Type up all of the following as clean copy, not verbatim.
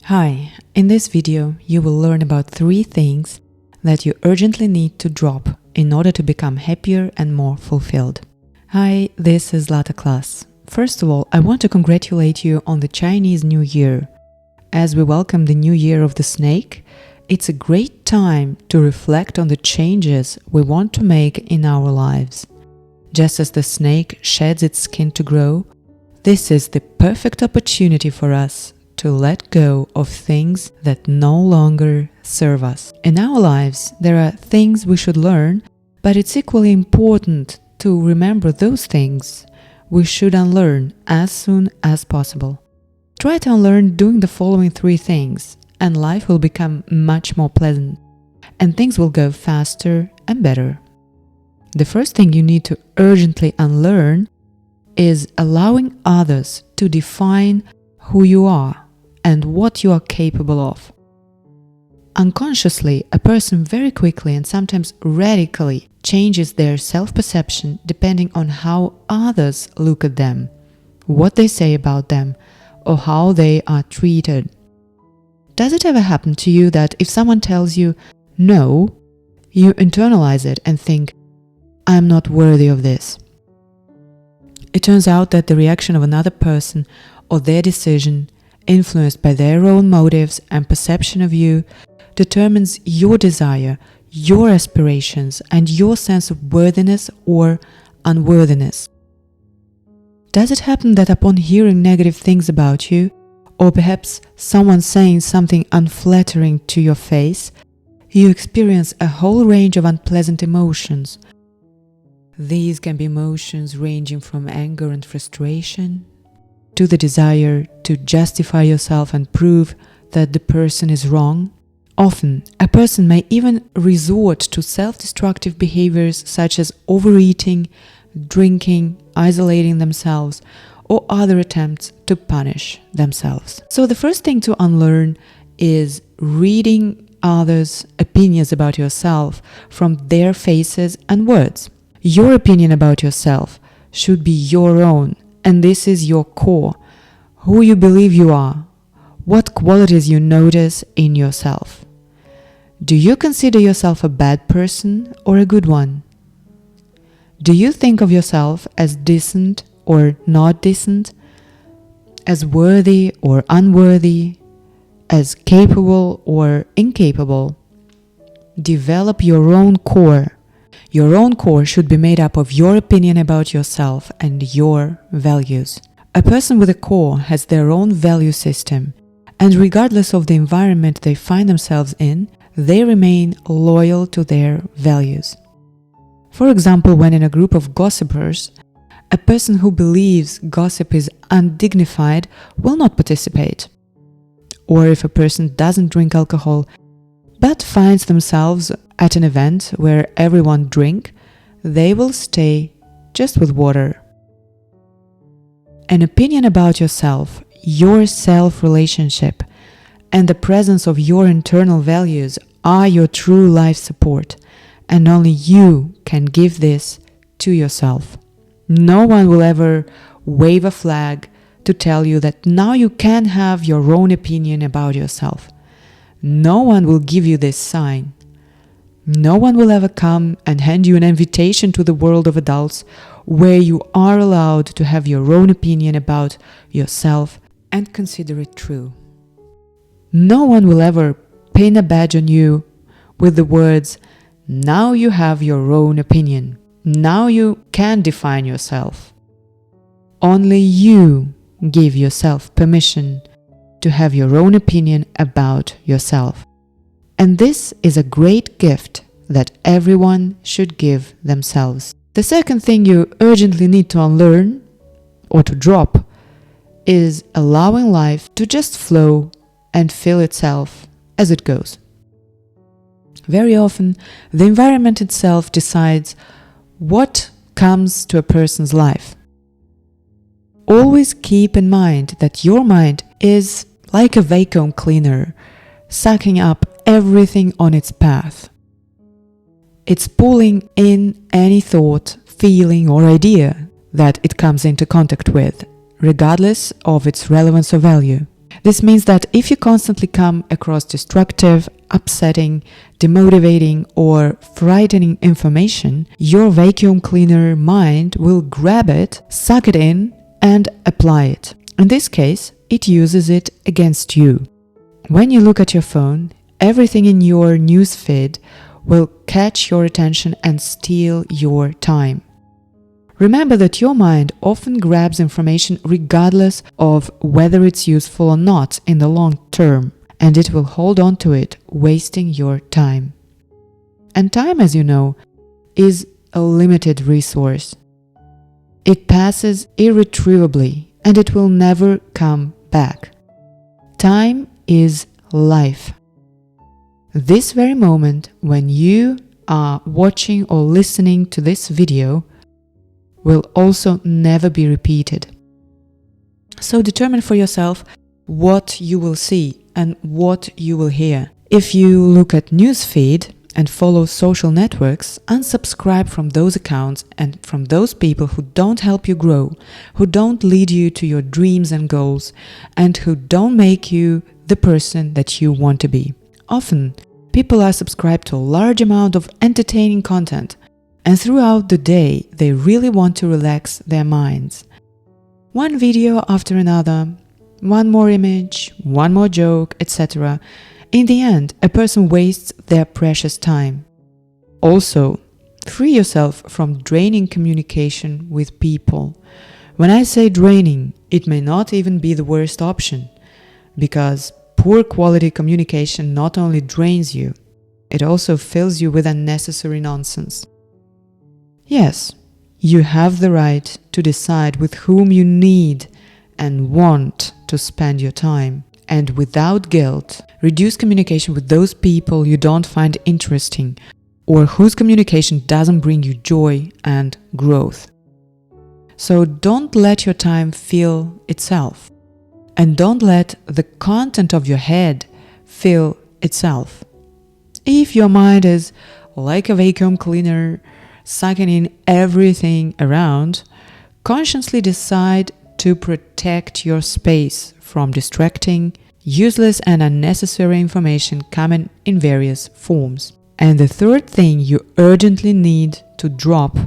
Hi, in this video you will learn about 3 things that you urgently need to drop in order to become happier and more fulfilled. Hi, this is Zlata class. First of all, I want to congratulate you on the Chinese New Year. As we welcome the new year of the snake, it's a great time to reflect on the changes we want to make in our lives. Just as the snake sheds its skin to grow, this is the perfect opportunity for us to let go of things that no longer serve us. In our lives, there are things we should learn, but it's equally important to remember those things we should unlearn as soon as possible. Try to unlearn doing the following 3 things, and life will become much more pleasant, and things will go faster and better. The first thing you need to urgently unlearn is allowing others to define who you are and what you are capable of. Unconsciously, a person very quickly and sometimes radically changes their self-perception depending on how others look at them, what they say about them, or how they are treated. Does it ever happen to you that if someone tells you no, you internalize it and think, I'm not worthy of this? It turns out that the reaction of another person or their decision, influenced by their own motives and perception of you, determines your desire, your aspirations, and your sense of worthiness or unworthiness. Does it happen that upon hearing negative things about you, or perhaps someone saying something unflattering to your face, you experience a whole range of unpleasant emotions? These can be emotions ranging from anger and frustration to the desire to justify yourself and prove that the person is wrong. Often, a person may even resort to self-destructive behaviors such as overeating, drinking, isolating themselves, or other attempts to punish themselves. So the first thing to unlearn is reading others' opinions about yourself from their faces and words. Your opinion about yourself should be your own, and this is your core, who you believe you are, what qualities you notice in yourself. Do you consider yourself a bad person or a good one? Do you think of yourself as decent or not decent, as worthy or unworthy, as capable or incapable? Develop your own core. Your own core should be made up of your opinion about yourself and your values. A person with a core has their own value system, and regardless of the environment they find themselves in, they remain loyal to their values. For example, when in a group of gossipers, a person who believes gossip is undignified will not participate. Or if a person doesn't drink alcohol, but finds themselves at an event where everyone drink, they will stay just with water. An opinion about yourself, your self-relationship, and the presence of your internal values are your true life support, and only you can give this to yourself. No one will ever wave a flag to tell you that now you can have your own opinion about yourself. No one will give you this sign. No one will ever come and hand you an invitation to the world of adults where you are allowed to have your own opinion about yourself and consider it true. No one will ever pin a badge on you with the words, now you have your own opinion. Now you can define yourself. Only you give yourself permission to have your own opinion about yourself. And this is a great gift that everyone should give themselves. The second thing you urgently need to unlearn or to drop is allowing life to just flow and fill itself as it goes. Very often, the environment itself decides what comes to a person's life. Always keep in mind that your mind is like a vacuum cleaner, sucking up everything on its path. It's pulling in any thought, feeling, or idea that it comes into contact with, regardless of its relevance or value. This means that if you constantly come across destructive, upsetting, demotivating, or frightening information, your vacuum cleaner mind will grab it, suck it in, and apply it. In this case, it uses it against you. When you look at your phone, everything in your news feed will catch your attention and steal your time. Remember that your mind often grabs information regardless of whether it's useful or not in the long term, and it will hold on to it, wasting your time. And time, as you know, is a limited resource. It passes irretrievably, and it will never come back. Time is life. This very moment when you are watching or listening to this video will also never be repeated. So determine for yourself what you will see and what you will hear. If you look at newsfeed and follow social networks, unsubscribe from those accounts and from those people who don't help you grow, who don't lead you to your dreams and goals, and who don't make you the person that you want to be. Often, people are subscribed to a large amount of entertaining content, and throughout the day, they really want to relax their minds. One video after another, one more image, one more joke, etc. In the end, a person wastes their precious time. Also, free yourself from draining communication with people. When I say draining, it may not even be the worst option, because poor quality communication not only drains you, it also fills you with unnecessary nonsense. Yes, you have the right to decide with whom you need and want to spend your time, and without guilt, reduce communication with those people you don't find interesting or whose communication doesn't bring you joy and growth. So don't let your time fill itself, and don't let the content of your head fill itself. If your mind is like a vacuum cleaner, sucking in everything around, consciously decide to protect your space from distracting, useless and unnecessary information coming in various forms. And the third thing you urgently need to drop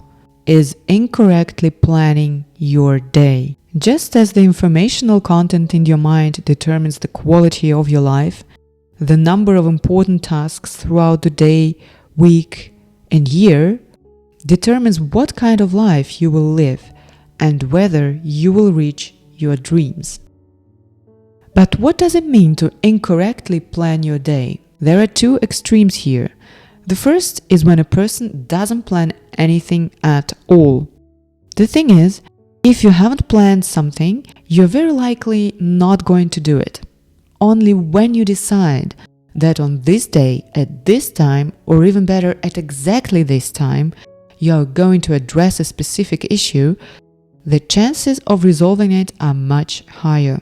is incorrectly planning your day. Just as the informational content in your mind determines the quality of your life, the number of important tasks throughout the day, week, and year determines what kind of life you will live and whether you will reach your dreams. But what does it mean to incorrectly plan your day? There are two extremes here. The first is when a person doesn't plan anything at all. The thing is, if you haven't planned something, you're very likely not going to do it. Only when you decide that on this day, at this time, or even better, at exactly this time, you're going to address a specific issue, the chances of resolving it are much higher.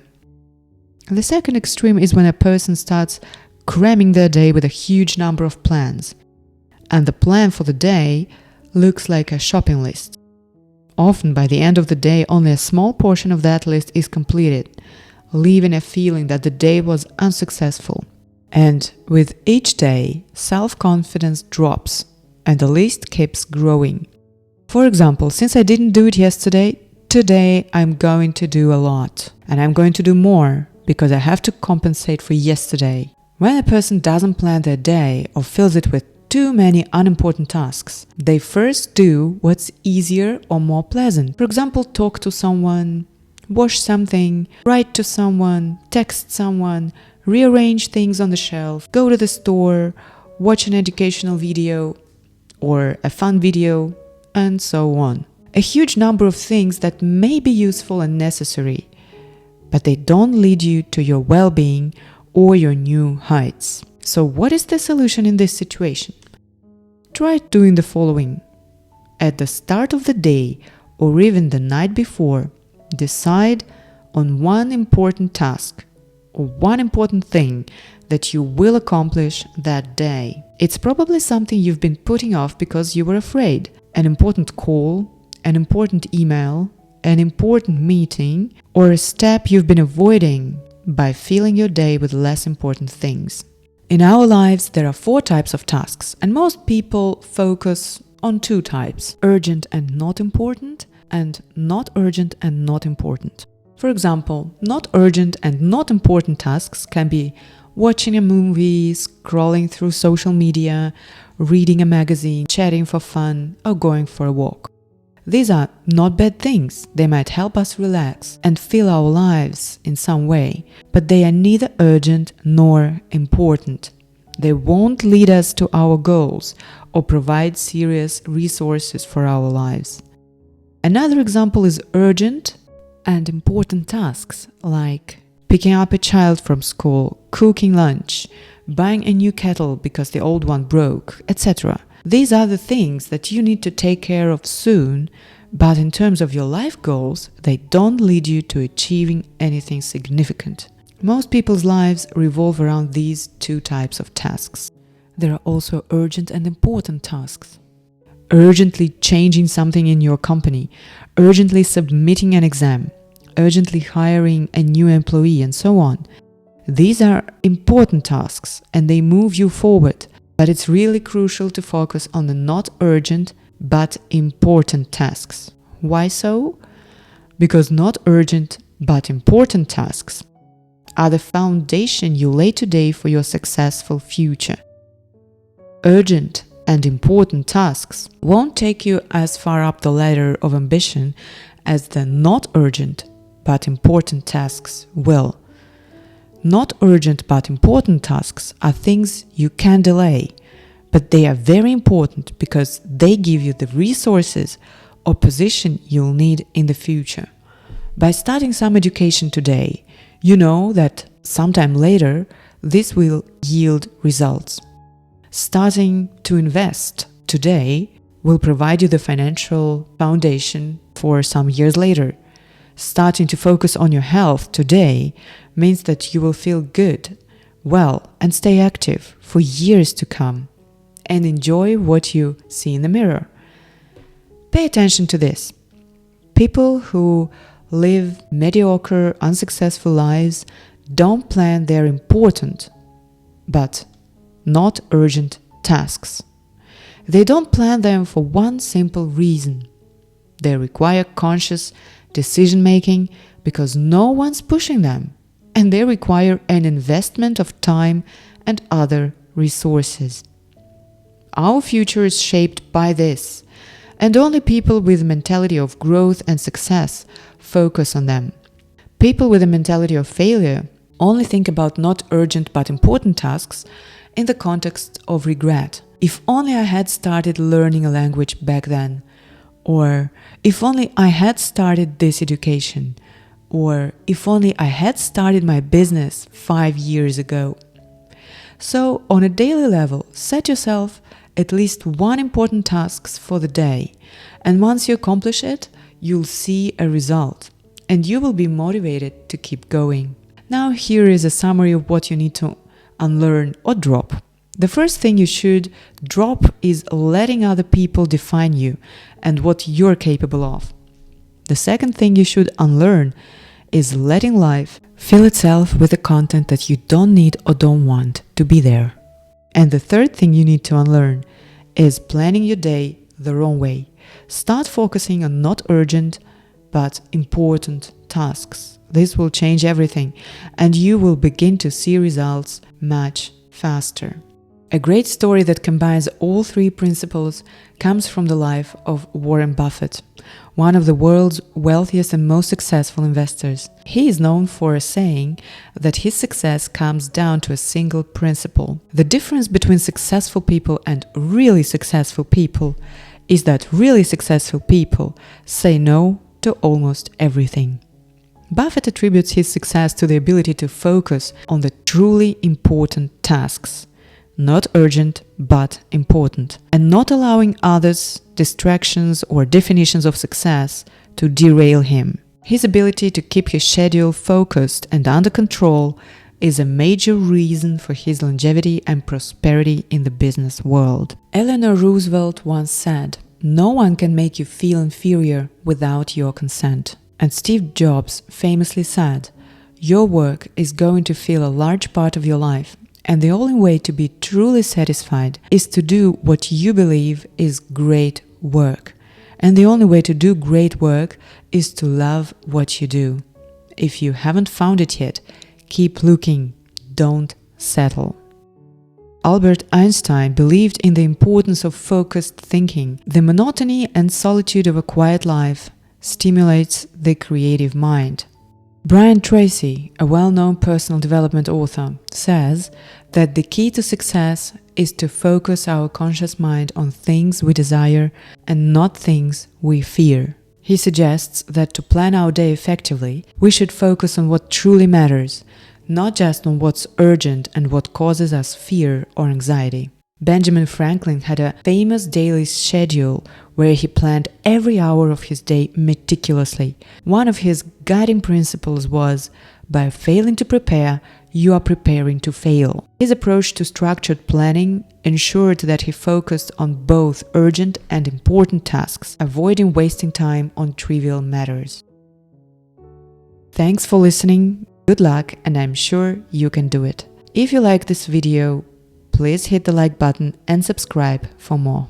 The second extreme is when a person starts cramming their day with a huge number of plans, and the plan for the day looks like a shopping list. Often by the end of the day, only a small portion of that list is completed, leaving a feeling that the day was unsuccessful. And with each day, self-confidence drops, and the list keeps growing. For example, since I didn't do it yesterday, today I'm going to do a lot, and I'm going to do more because I have to compensate for yesterday. When a person doesn't plan their day or fills it with too many unimportant tasks, they first do what's easier or more pleasant. For example, talk to someone, wash something, write to someone, text someone, rearrange things on the shelf, go to the store, watch an educational video or a fun video, and so on. A huge number of things that may be useful and necessary, but they don't lead you to your well-being or your new heights. So what is the solution in this situation? Try doing the following. At the start of the day or even the night before, decide on one important task or one important thing that you will accomplish that day. It's probably something you've been putting off because you were afraid. An important call, an important email, an important meeting, or a step you've been avoiding by filling your day with less important things. In our lives, there are 4 types of tasks, and most people focus on 2 types: urgent and not important, and not urgent and not important. For example, not urgent and not important tasks can be watching a movie, scrolling through social media, reading a magazine, chatting for fun, or going for a walk. These are not bad things. They might help us relax and fill our lives in some way, but they are neither urgent nor important. They won't lead us to our goals or provide serious resources for our lives. Another example is urgent and important tasks like picking up a child from school, cooking lunch, buying a new kettle because the old one broke, etc. These are the things that you need to take care of soon, but in terms of your life goals, they don't lead you to achieving anything significant. Most people's lives revolve around these 2 types of tasks. There are also urgent and important tasks. Urgently changing something in your company, urgently submitting an exam, urgently hiring a new employee, and so on. These are important tasks and they move you forward, but it's really crucial to focus on the not urgent but important tasks. Why so? Because not urgent but important tasks are the foundation you lay today for your successful future. Urgent and important tasks won't take you as far up the ladder of ambition as the not urgent but important tasks will. Not urgent but important tasks are things you can delay, but they are very important because they give you the resources or position you'll need in the future. By starting some education today, you know that sometime later this will yield results. Starting to invest today will provide you the financial foundation for some years later. Starting to focus on your health today means that you will feel good, well, and stay active for years to come, and enjoy what you see in the mirror. Pay attention to this. People who live mediocre, unsuccessful lives don't plan their important, but not urgent tasks. They don't plan them for one simple reason. They require conscious decision-making because no one's pushing them, and they require an investment of time and other resources. Our future is shaped by this, and only people with a mentality of growth and success focus on them. People with a mentality of failure only think about not urgent but important tasks in the context of regret. If only I had started learning a language back then, or if only I had started this education, or if only I had started my business 5 years ago. So, on a daily level, set yourself at least one important task for the day, and once you accomplish it, you'll see a result, and you will be motivated to keep going. Now, here is a summary of what you need to unlearn or drop. The first thing you should drop is letting other people define you and what you're capable of. The second thing you should unlearn is letting life fill itself with the content that you don't need or don't want to be there. And the third thing you need to unlearn is planning your day the wrong way. Start focusing on not urgent but important tasks. This will change everything, and you will begin to see results much faster. A great story that combines all 3 principles comes from the life of Warren Buffett, one of the world's wealthiest and most successful investors. He is known for saying that his success comes down to a single principle. The difference between successful people and really successful people is that really successful people say no to almost everything. Buffett attributes his success to the ability to focus on the truly important tasks, not urgent but important, and not allowing others, distractions or definitions of success to derail him. His ability to keep his schedule focused and under control is a major reason for his longevity and prosperity in the business world. Eleanor Roosevelt once said, "No one can make you feel inferior without your consent." And Steve Jobs famously said, Your work is going to fill a large part of your life, and the only way to be truly satisfied is to do what you believe is great work. And the only way to do great work is to love what you do. If you haven't found it yet, keep looking, don't settle. Albert Einstein believed in the importance of focused thinking. The monotony and solitude of a quiet life stimulates the creative mind. Brian Tracy, a well-known personal development author, says that the key to success is to focus our conscious mind on things we desire and not things we fear. He suggests that to plan our day effectively, we should focus on what truly matters, not just on what's urgent and what causes us fear or anxiety. Benjamin Franklin had a famous daily schedule where he planned every hour of his day meticulously. One of his guiding principles was, by failing to prepare, you are preparing to fail. His approach to structured planning ensured that he focused on both urgent and important tasks, avoiding wasting time on trivial matters. Thanks for listening, good luck, and I'm sure you can do it. If you like this video, please hit the like button and subscribe for more.